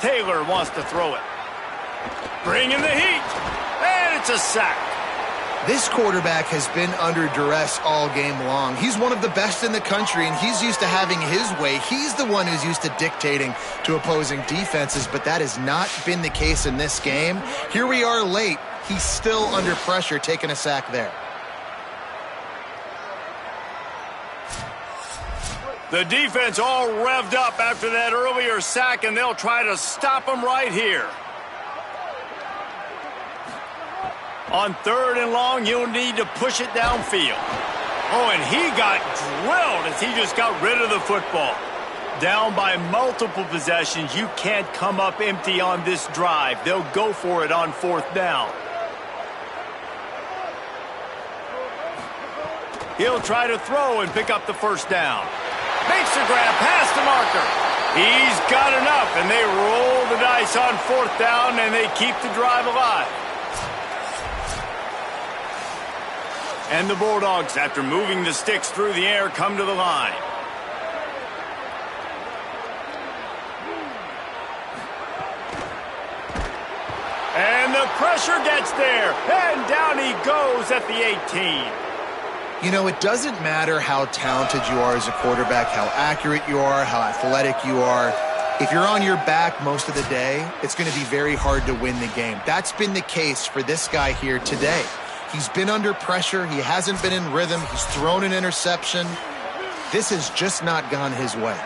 Taylor wants to throw it. Bring in the heat, and it's a sack. This quarterback has been under duress all game long. He's one of the best in the country, and he's used to having his way. He's the one who's used to dictating to opposing defenses, but that has not been the case in this game. Here we are late. He's still under pressure, taking a sack there. The defense all revved up after that earlier sack, and they'll try to stop him right here. On 3rd and long, you'll need to push it downfield. Oh, and he got drilled as he just got rid of the football. Down by multiple possessions, you can't come up empty on this drive. They'll go for it on 4th down. He'll try to throw and pick up the first down. Makes the grab past the marker. He's got enough, and they roll the dice on fourth down, and they keep the drive alive. And the Bulldogs, after moving the sticks through the air, come to the line. And the pressure gets there, and down he goes at the 18. You know, it doesn't matter how talented you are as a quarterback, how accurate you are, how athletic you are. If you're on your back most of the day, it's going to be very hard to win the game. That's been the case for this guy here today. He's been under pressure. He hasn't been in rhythm. He's thrown an interception. This has just not gone his way.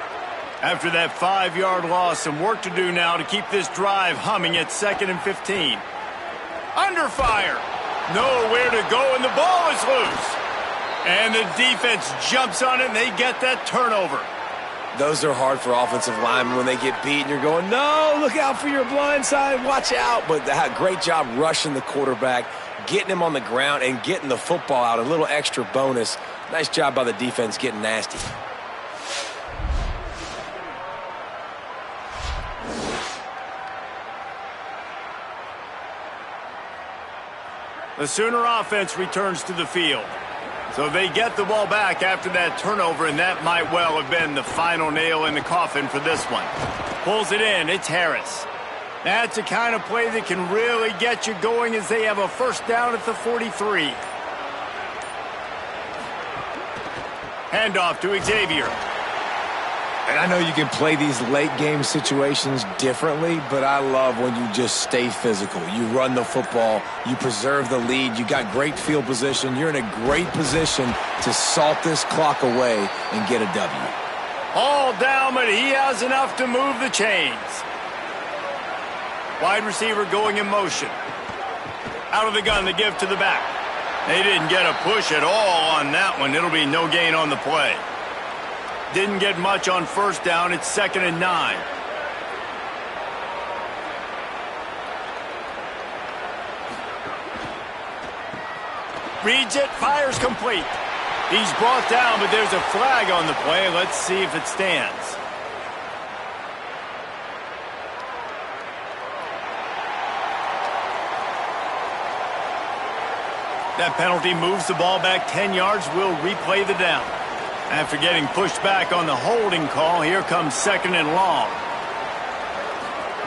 After that 5-yard loss, some work to do now to keep this drive humming at 2nd and 15. Under fire. Nowhere to go, and the ball is loose. And the defense jumps on it, and they get that turnover. Those are hard for offensive linemen when they get beat, and you're going, no, look out for your blind side, watch out. But great job rushing the quarterback, getting him on the ground, and getting the football out. A little extra bonus. Nice job by the defense getting nasty. The Sooner offense returns to the field. So they get the ball back after that turnover, and that might well have been the final nail in the coffin for this one. Pulls it in. It's Harris. That's the kind of play that can really get you going as they have a first down at the 43. Handoff to Xavier. And I know you can play these late-game situations differently, but I love when you just stay physical. You run the football. You preserve the lead. You got great field position. You're in a great position to salt this clock away and get a W. All down, but he has enough to move the chains. Wide receiver going in motion. Out of the gun, the give to the back. They didn't get a push at all on that one. It'll be no gain on the play. Didn't get much on first down. It's 2nd and 9. Reads it, fires complete. He's brought down, but there's a flag on the play. Let's see if it stands. That penalty moves the ball back 10 yards. We'll replay the down. After getting pushed back on the holding call, here comes 2nd and long.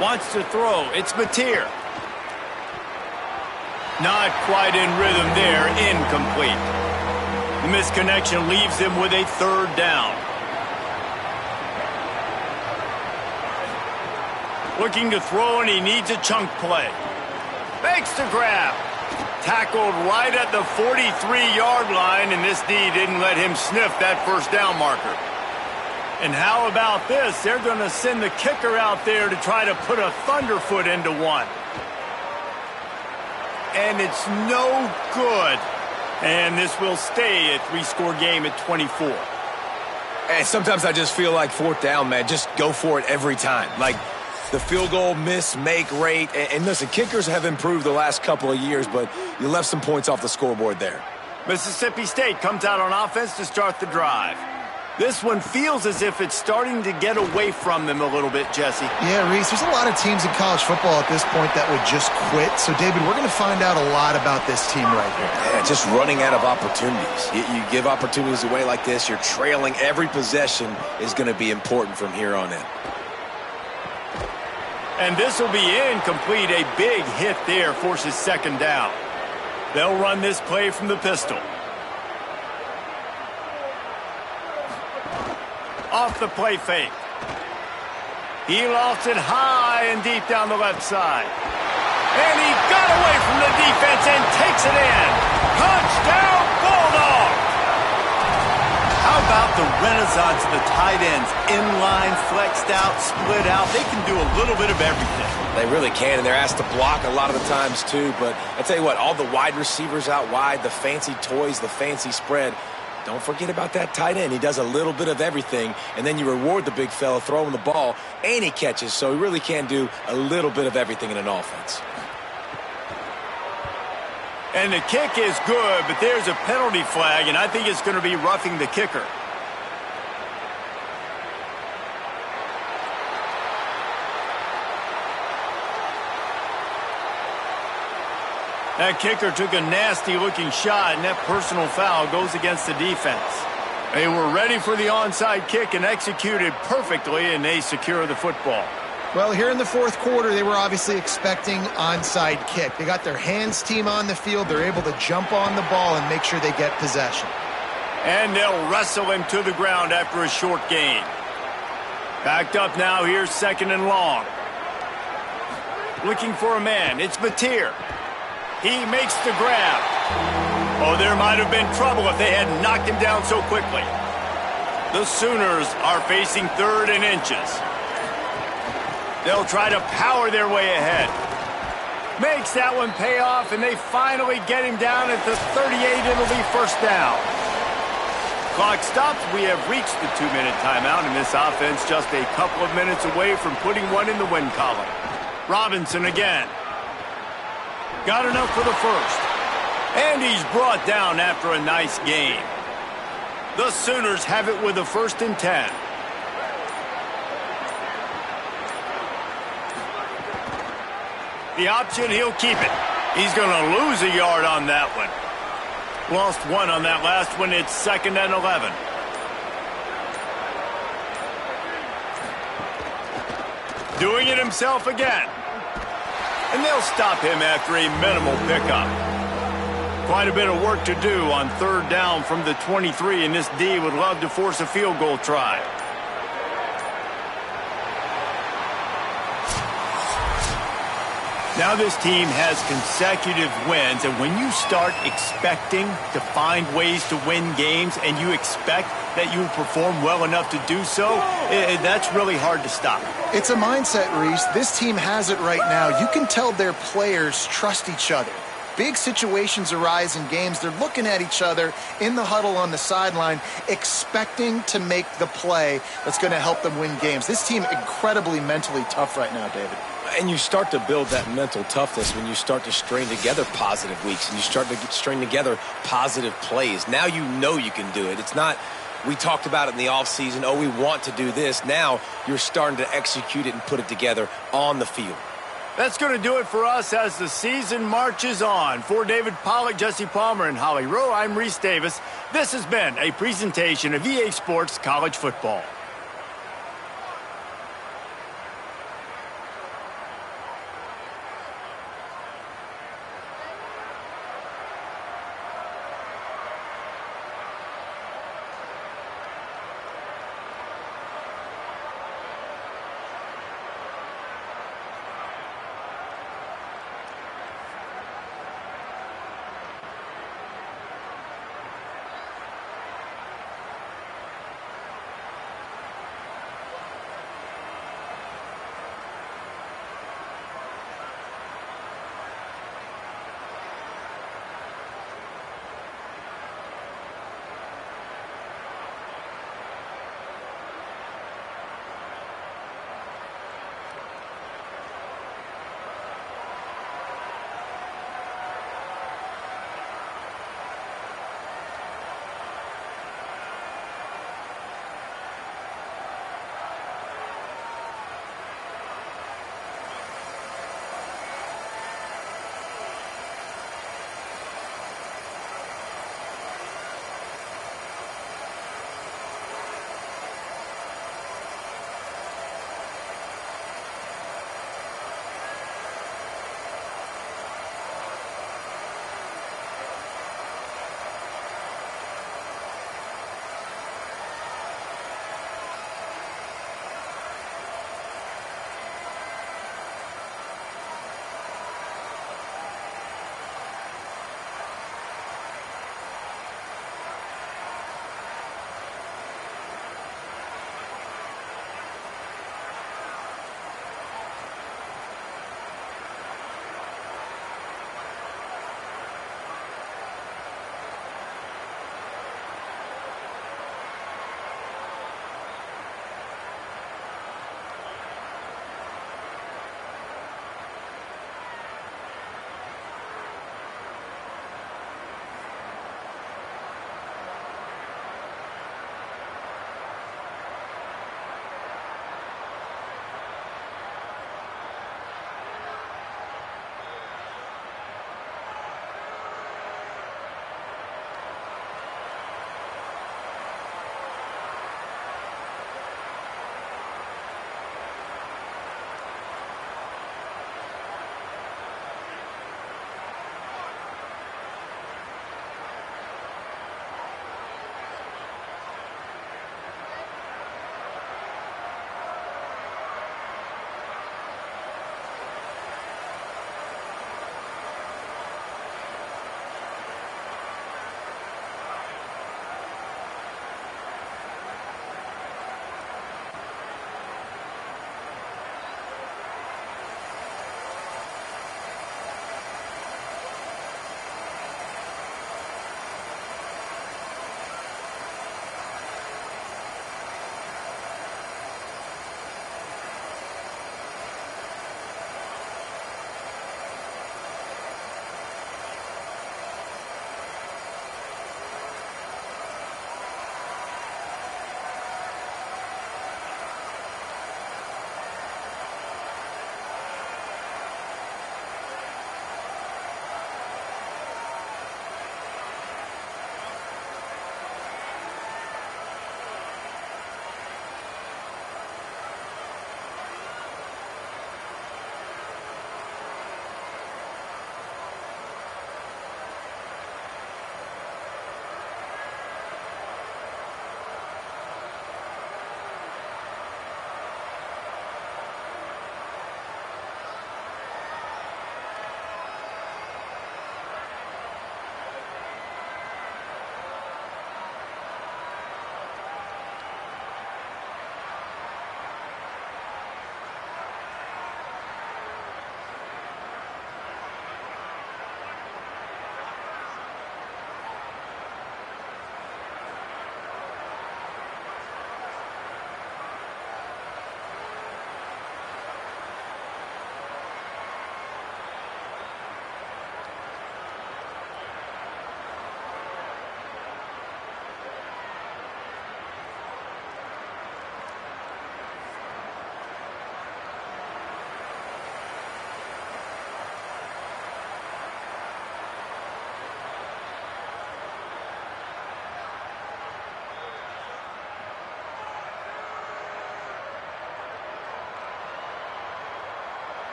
Wants to throw. It's Mateer. Not quite in rhythm there. Incomplete. The misconnection leaves him with a 3rd down. Looking to throw, and he needs a chunk play. Makes the grab. Tackled right at the 43-yard line, and this D didn't let him sniff that first down marker. And how about this? They're going to send the kicker out there to try to put a thunderfoot into one. And it's no good. And this will stay a 3-score game at 24. And sometimes I just feel like 4th down, man. Just go for it every time. Like the field goal miss-make rate. And listen, kickers have improved the last couple of years, but you left some points off the scoreboard there. Mississippi State comes out on offense to start the drive. This one feels as if it's starting to get away from them a little bit, Jesse. Yeah, Reese, there's a lot of teams in college football at this point that would just quit. So, David, we're going to find out a lot about this team right here. Yeah, just running out of opportunities. You give opportunities away like this, you're trailing. Every possession is going to be important from here on in. And this will be incomplete. A big hit there forces 2nd down. They'll run this play from the pistol. Off the play fake. He lost it high and deep down the left side. And he got away from the defense and takes it in. Touchdown, Bulldog! How about the renaissance of the tight ends? Inline, flexed out, split out. They can do a little bit of everything. They really can, and they're asked to block a lot of the times too. But I tell you what, all the wide receivers out wide, the fancy toys, the fancy spread, don't forget about that tight end. He does a little bit of everything, and then you reward the big fella throwing the ball, and he catches. So he really can do a little bit of everything in an offense. And the kick is good, but there's a penalty flag, and I think it's going to be roughing the kicker. That kicker took a nasty-looking shot, and that personal foul goes against the defense. They were ready for the onside kick and executed perfectly, and they secure the football. Well, here in the fourth quarter, they were obviously expecting onside kick. They got their hands team on the field. They're able to jump on the ball and make sure they get possession. And they'll wrestle him to the ground after a short gain. Backed up now, here's 2nd and long. Looking for a man, it's Mateer. He makes the grab. Oh, there might have been trouble if they had knocked him down so quickly. The Sooners are facing 3rd and inches. They'll try to power their way ahead. Makes that one pay off, and they finally get him down at the 38. It'll be 1st down. Clock stops. We have reached the 2-minute timeout, and this offense just a couple of minutes away from putting one in the win column. Robinson again. Got enough for the 1st. And he's brought down after a nice gain. The Sooners have it with a 1st and 10. The option, he'll keep it. He's going to lose a yard on that one. Lost 1 on that last one. It's 2nd and 11. Doing it himself again. And they'll stop him after a minimal pickup. Quite a bit of work to do on 3rd down from the 23, and this D would love to force a field goal try. Now this team has consecutive wins, and when you start expecting to find ways to win games and you expect that you will perform well enough to do so, that's really hard to stop. It's a mindset, Reese. This team has it right now. You can tell their players trust each other. Big situations arise in games. They're looking at each other in the huddle on the sideline, expecting to make the play that's going to help them win games. This team incredibly mentally tough right now, David. And you start to build that mental toughness when you start to string together positive weeks and you start to string together positive plays. Now you know you can do it. It's not, we talked about it in the offseason, oh, we want to do this. Now you're starting to execute it and put it together on the field. That's going to do it for us as the season marches on. For David Pollack, Jesse Palmer, and Holly Rowe, I'm Reese Davis. This has been a presentation of EA Sports College Football.